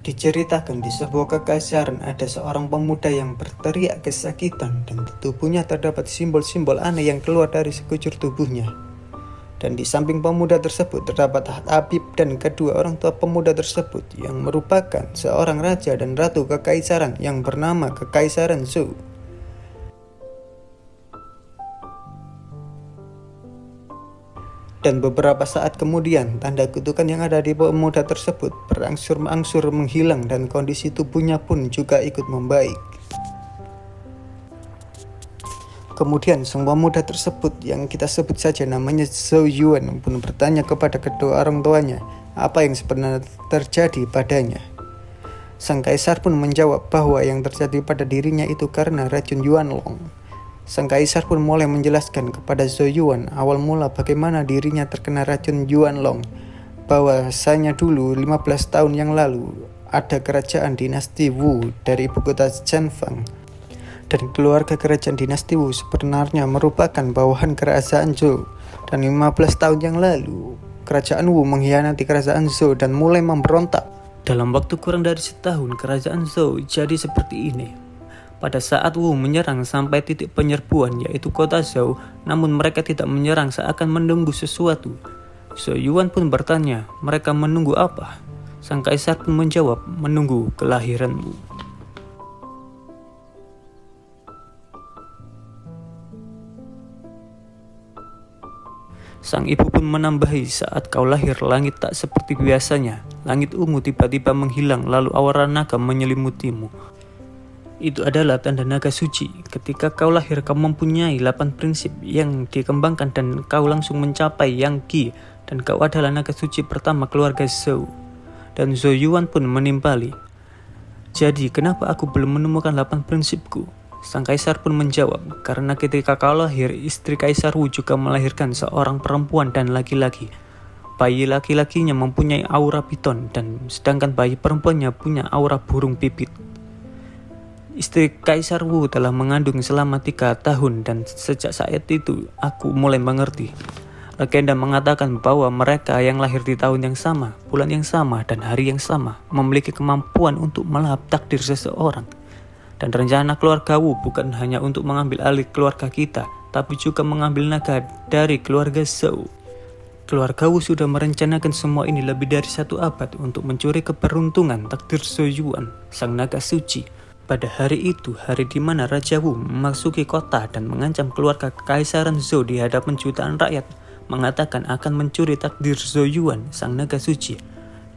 Diceritakan di sebuah kekaisaran ada seorang pemuda yang berteriak kesakitan dan di tubuhnya terdapat simbol-simbol aneh yang keluar dari sekujur tubuhnya. Dan di samping pemuda tersebut terdapat Habib dan kedua orang tua pemuda tersebut yang merupakan seorang raja dan ratu kekaisaran yang bernama Kekaisaran Zhou. Dan beberapa saat kemudian, tanda kutukan yang ada di pemuda tersebut berangsur-angsur menghilang dan kondisi tubuhnya pun juga ikut membaik. Kemudian sang pemuda tersebut yang kita sebut saja namanya Zhou Yuan pun bertanya kepada kedua orang tuanya apa yang sebenarnya terjadi padanya. Sang kaisar pun menjawab bahwa yang terjadi pada dirinya itu karena racun Yuanlong. Sang kaisar pun mulai menjelaskan kepada Zhou Yuan awal mula bagaimana dirinya terkena racun Yuanlong, bahwasanya dulu 15 tahun yang lalu ada kerajaan dinasti Wu dari ibu kota Zhanfang, dan keluarga kerajaan dinasti Wu sebenarnya merupakan bawahan kerajaan Zhou, dan 15 tahun yang lalu kerajaan Wu mengkhianati kerajaan Zhou dan mulai memberontak. Dalam waktu kurang dari setahun kerajaan Zhou jadi seperti ini. Pada saat Wu menyerang sampai titik penyerbuan yaitu kota Zhou, namun mereka tidak menyerang seakan menunggu sesuatu. Zhou Yuan pun bertanya, mereka menunggu apa? Sang kaisar pun menjawab, menunggu kelahiranmu. Sang ibu pun menambahi, saat kau lahir langit tak seperti biasanya. Langit ungu tiba-tiba menghilang lalu aura naga menyelimutimu. Itu adalah tanda naga suci. Ketika kau lahir kau mempunyai 8 prinsip yang dikembangkan dan kau langsung mencapai Yang Qi, dan kau adalah naga suci pertama keluarga Zhou. Dan Zhou Yuan pun menimpali, jadi kenapa aku belum menemukan 8 prinsipku? Sang kaisar pun menjawab, karena ketika kau lahir istri kaisar Wu juga melahirkan seorang perempuan dan laki-laki. Bayi laki-lakinya mempunyai aura piton dan sedangkan bayi perempuannya punya aura burung pipit. Istri Kaisar Wu telah mengandung selama 3 tahun dan sejak saat itu aku mulai mengerti. Legenda mengatakan bahwa mereka yang lahir di tahun yang sama, bulan yang sama, dan hari yang sama memiliki kemampuan untuk melahap takdir seseorang. Dan rencana keluarga Wu bukan hanya untuk mengambil alih keluarga kita, tapi juga mengambil naga dari keluarga Zhou. Keluarga Wu sudah merencanakan semua ini lebih dari 1 abad untuk mencuri keberuntungan takdir Zhou Yuan, sang naga suci. Pada hari itu, hari di mana Raja Wu memasuki kota dan mengancam keluarga Kekaisaran Zhou di hadapan jutaan rakyat, mengatakan akan mencuri takdir Zhou Yuan, sang naga suci.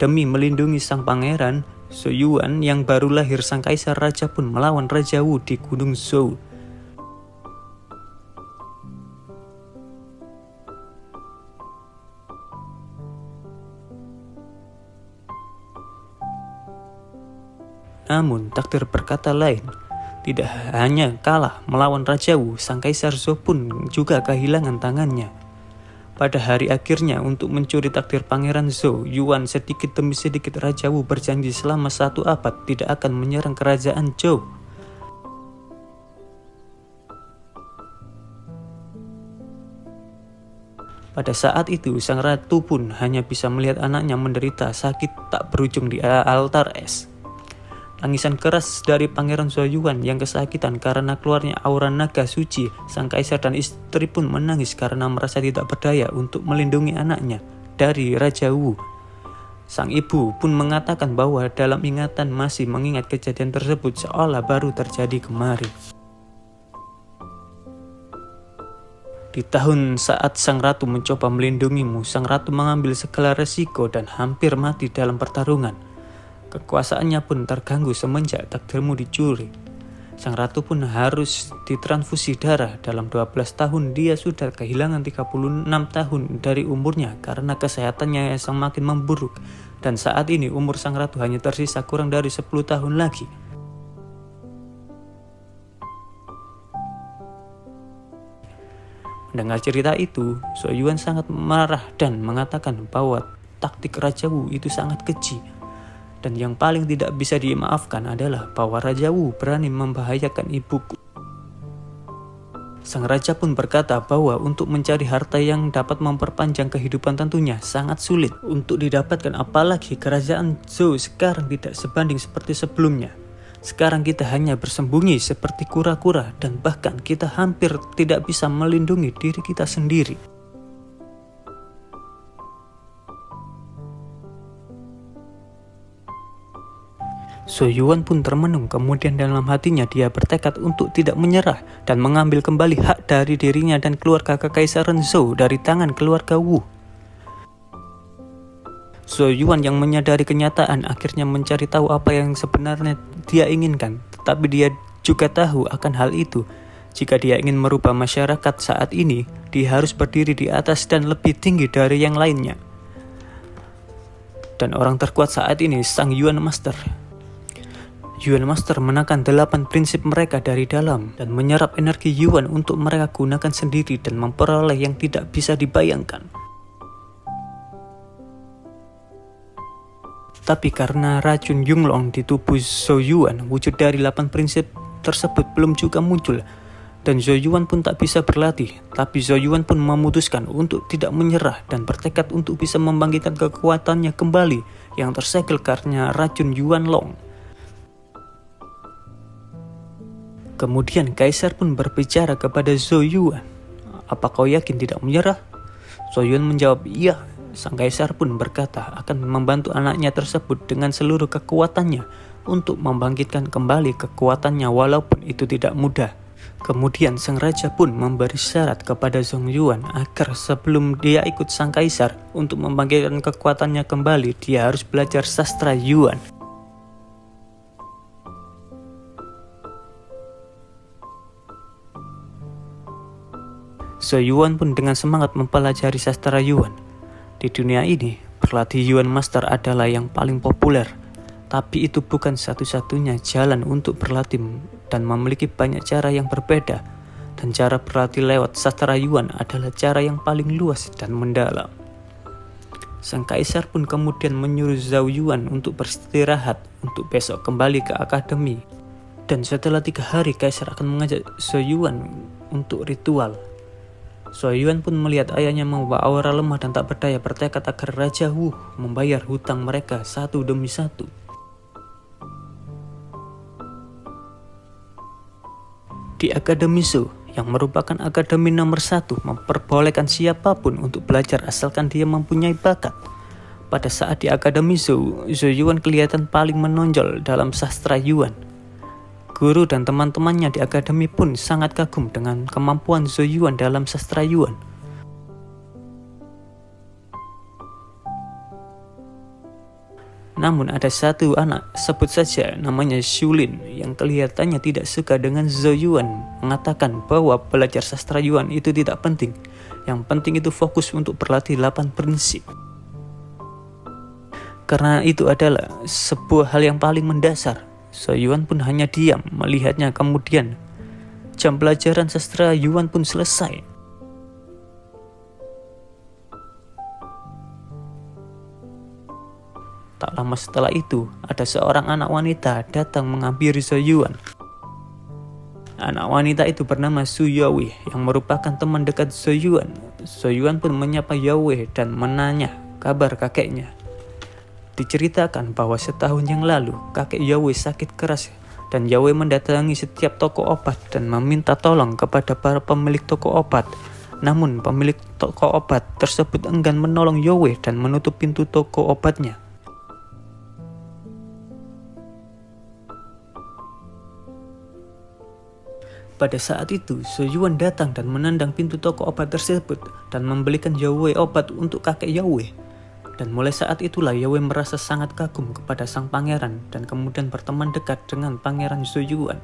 Demi melindungi sang pangeran, Zhou Yuan yang baru lahir sang kaisar raja pun melawan Raja Wu di Gunung Zhou. Namun takdir berkata lain. Tidak hanya kalah melawan Raja Wu, sang kaisar Zhou pun juga kehilangan tangannya. Pada hari akhirnya untuk mencuri takdir pangeran Zhou Yuan, sedikit demi sedikit Raja Wu berjanji selama 1 abad tidak akan menyerang kerajaan Zhou. Pada saat itu sang ratu pun hanya bisa melihat anaknya menderita sakit tak berujung di altar es. Tangisan keras dari Pangeran Zhou Yuan yang kesakitan karena keluarnya aura naga suci. Sang kaisar dan istri pun menangis karena merasa tidak berdaya untuk melindungi anaknya dari Raja Wu. Sang ibu pun mengatakan bahwa dalam ingatan masih mengingat kejadian tersebut seolah baru terjadi kemarin. Di tahun saat sang ratu mencoba melindungimu, sang ratu mengambil segala resiko dan hampir mati dalam pertarungan. Kekuasaannya pun terganggu semenjak takdirmu dicuri. Sang ratu pun harus ditransfusi darah. Dalam 12 tahun dia sudah kehilangan 36 tahun dari umurnya karena kesehatannya yang semakin memburuk. Dan saat ini umur sang ratu hanya tersisa kurang dari 10 tahun lagi. Mendengar cerita itu, Zhou Yuan sangat marah dan mengatakan bahwa taktik Raja Wu itu sangat keji. Dan yang paling tidak bisa dimaafkan adalah bahwa Raja Wu berani membahayakan ibuku. Sang raja pun berkata bahwa untuk mencari harta yang dapat memperpanjang kehidupan tentunya sangat sulit untuk didapatkan, apalagi kerajaan Zhou sekarang tidak sebanding seperti sebelumnya. Sekarang kita hanya bersembunyi seperti kura-kura dan bahkan kita hampir tidak bisa melindungi diri kita sendiri. Zhou Yuan pun termenung, kemudian dalam hatinya dia bertekad untuk tidak menyerah dan mengambil kembali hak dari dirinya dan keluarga kekaisaran Zhou dari tangan keluarga Wu. Zhou Yuan yang menyadari kenyataan akhirnya mencari tahu apa yang sebenarnya dia inginkan, tetapi dia juga tahu akan hal itu. Jika dia ingin merubah masyarakat saat ini, dia harus berdiri di atas dan lebih tinggi dari yang lainnya. Dan orang terkuat saat ini Sang Yuan Master. Yuan Master menekan 8 prinsip mereka dari dalam dan menyerap energi Yuan untuk mereka gunakan sendiri dan memperoleh yang tidak bisa dibayangkan. Tapi karena racun Yunglong di tubuh Zhou Yuan, wujud dari 8 prinsip tersebut belum juga muncul dan Zhou Yuan pun tak bisa berlatih. Tapi Zhou Yuan pun memutuskan untuk tidak menyerah dan bertekad untuk bisa membangkitkan kekuatannya kembali yang tersegel karena racun Yuan Long. Kemudian Kaisar pun berbicara kepada Zhou Yuan, "Apa kau yakin tidak menyerah?" Zhou Yuan menjawab, "Iya." Sang Kaisar pun berkata akan membantu anaknya tersebut dengan seluruh kekuatannya untuk membangkitkan kembali kekuatannya walaupun itu tidak mudah. Kemudian sang raja pun memberi syarat kepada Zhou Yuan agar sebelum dia ikut sang Kaisar untuk membangkitkan kekuatannya kembali, dia harus belajar sastra Yuan. Zhou Yuan pun dengan semangat mempelajari sastra Yuan. Di dunia ini, berlatih Yuan Master adalah yang paling populer. Tapi itu bukan satu-satunya jalan untuk berlatih dan memiliki banyak cara yang berbeda. Dan cara berlatih lewat sastra Yuan adalah cara yang paling luas dan mendalam. Sang Kaisar pun kemudian menyuruh Zhou Yuan untuk beristirahat untuk besok kembali ke akademi. Dan setelah 3 hari Kaisar akan mengajak Zhou Yuan untuk ritual. Zhou Yuan pun melihat ayahnya membawa aura lemah dan tak berdaya, bertekad agar Raja Wu membayar hutang mereka satu demi satu. Di Akademi Zhou, yang merupakan akademi nomor 1, memperbolehkan siapapun untuk belajar asalkan dia mempunyai bakat. Pada saat di Akademi Zhou, Zhou Yuan kelihatan paling menonjol dalam sastra Yuan. Guru dan teman-temannya di akademi pun sangat kagum dengan kemampuan Zhou Yuan dalam sastra Yuan. Namun ada satu anak, sebut saja namanya Shulin, yang kelihatannya tidak suka dengan Zhou Yuan, mengatakan bahwa belajar sastra Yuan itu tidak penting. Yang penting itu fokus untuk berlatih 8 prinsip. Karena itu adalah sebuah hal yang paling mendasar. Zhou Yuan pun hanya diam melihatnya. Kemudian jam pelajaran sastra Yuan pun selesai. Tak lama setelah itu, ada seorang anak wanita datang menghampiri Zhou Yuan. Anak wanita itu bernama Su Yaowei yang merupakan teman dekat Zhou Yuan. Zhou Yuan pun menyapa Yaowei dan menanya kabar kakeknya. Diceritakan bahwa setahun yang lalu kakek Yaowei sakit keras dan Yaowei mendatangi setiap toko obat dan meminta tolong kepada para pemilik toko obat. Namun pemilik toko obat tersebut enggan menolong Yaowei dan menutup pintu toko obatnya. Pada saat itu, Zhou Yuan datang dan menendang pintu toko obat tersebut dan membelikan Yaowei obat untuk kakek Yaowei. Dan mulai saat itulah Yaowei merasa sangat kagum kepada sang pangeran dan kemudian berteman dekat dengan pangeran Zhou Yuan.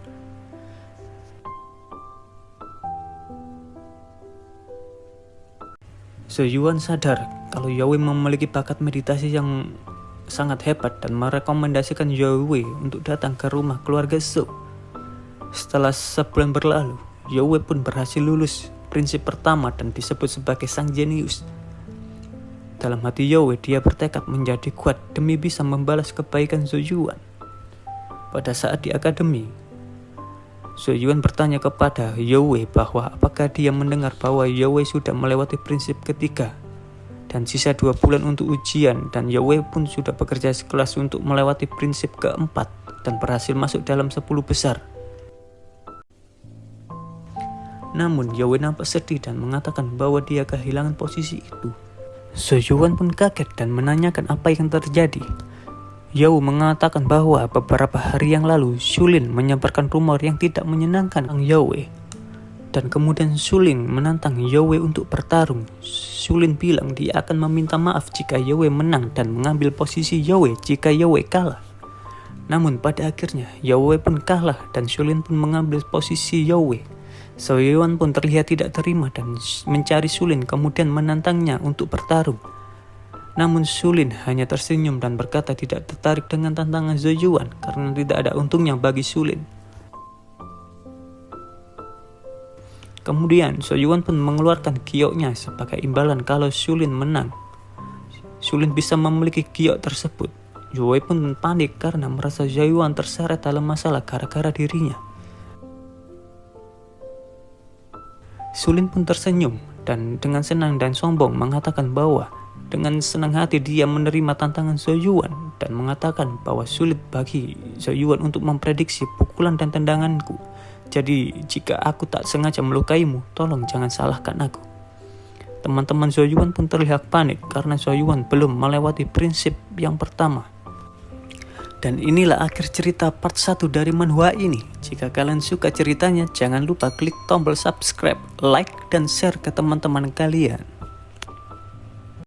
Zhou Yuan sadar kalau Yaowei memiliki bakat meditasi yang sangat hebat dan merekomendasikan Yaowei untuk datang ke rumah keluarga Zhou. Setelah sebulan berlalu, Yaowei pun berhasil lulus prinsip pertama dan disebut sebagai sang jenius. Dalam hati Yaowei, dia bertekad menjadi kuat demi bisa membalas kebaikan Zhou Yuan. Pada saat di akademi, Soyuan bertanya kepada Yowie bahwa apakah dia mendengar bahwa Yowie sudah melewati prinsip ketiga dan sisa 2 bulan untuk ujian, dan Yowie pun sudah bekerja sekelas untuk melewati prinsip keempat dan berhasil masuk dalam 10 besar. Namun Yowie nampak sedih dan mengatakan bahwa dia kehilangan posisi itu. Soyuan pun kaget dan menanyakan apa yang terjadi. Yao mengatakan bahwa beberapa hari yang lalu Sulin menyebarkan rumor yang tidak menyenangkan tentang Yowie. Dan kemudian Sulin menantang Yowie untuk bertarung. Sulin bilang dia akan meminta maaf jika Yowie menang dan mengambil posisi Yowie jika Yowie kalah. Namun pada akhirnya Yowie pun kalah dan Sulin pun mengambil posisi Yowie. Soyuan pun terlihat tidak terima dan mencari Sulin kemudian menantangnya untuk bertarung. Namun Sulin hanya tersenyum dan berkata tidak tertarik dengan tantangan Soyuan karena tidak ada untungnya bagi Sulin. Kemudian Soyuan pun mengeluarkan gioknya sebagai imbalan kalau Sulin menang. Sulin bisa memiliki giok tersebut. Yowie pun panik karena merasa Soyuan terseret dalam masalah gara-gara dirinya. Sulin pun tersenyum dan dengan senang dan sombong mengatakan bahwa dengan senang hati dia menerima tantangan Soyuan dan mengatakan bahwa sulit bagi Soyuan untuk memprediksi pukulan dan tendanganku. Jadi jika aku tak sengaja melukaimu, tolong jangan salahkan aku. Teman-teman Soyuan pun terlihat panik karena Soyuan belum melewati prinsip yang pertama. Dan inilah akhir cerita part 1 dari manhwa ini. Jika kalian suka ceritanya, jangan lupa klik tombol subscribe, like, dan share ke teman-teman kalian.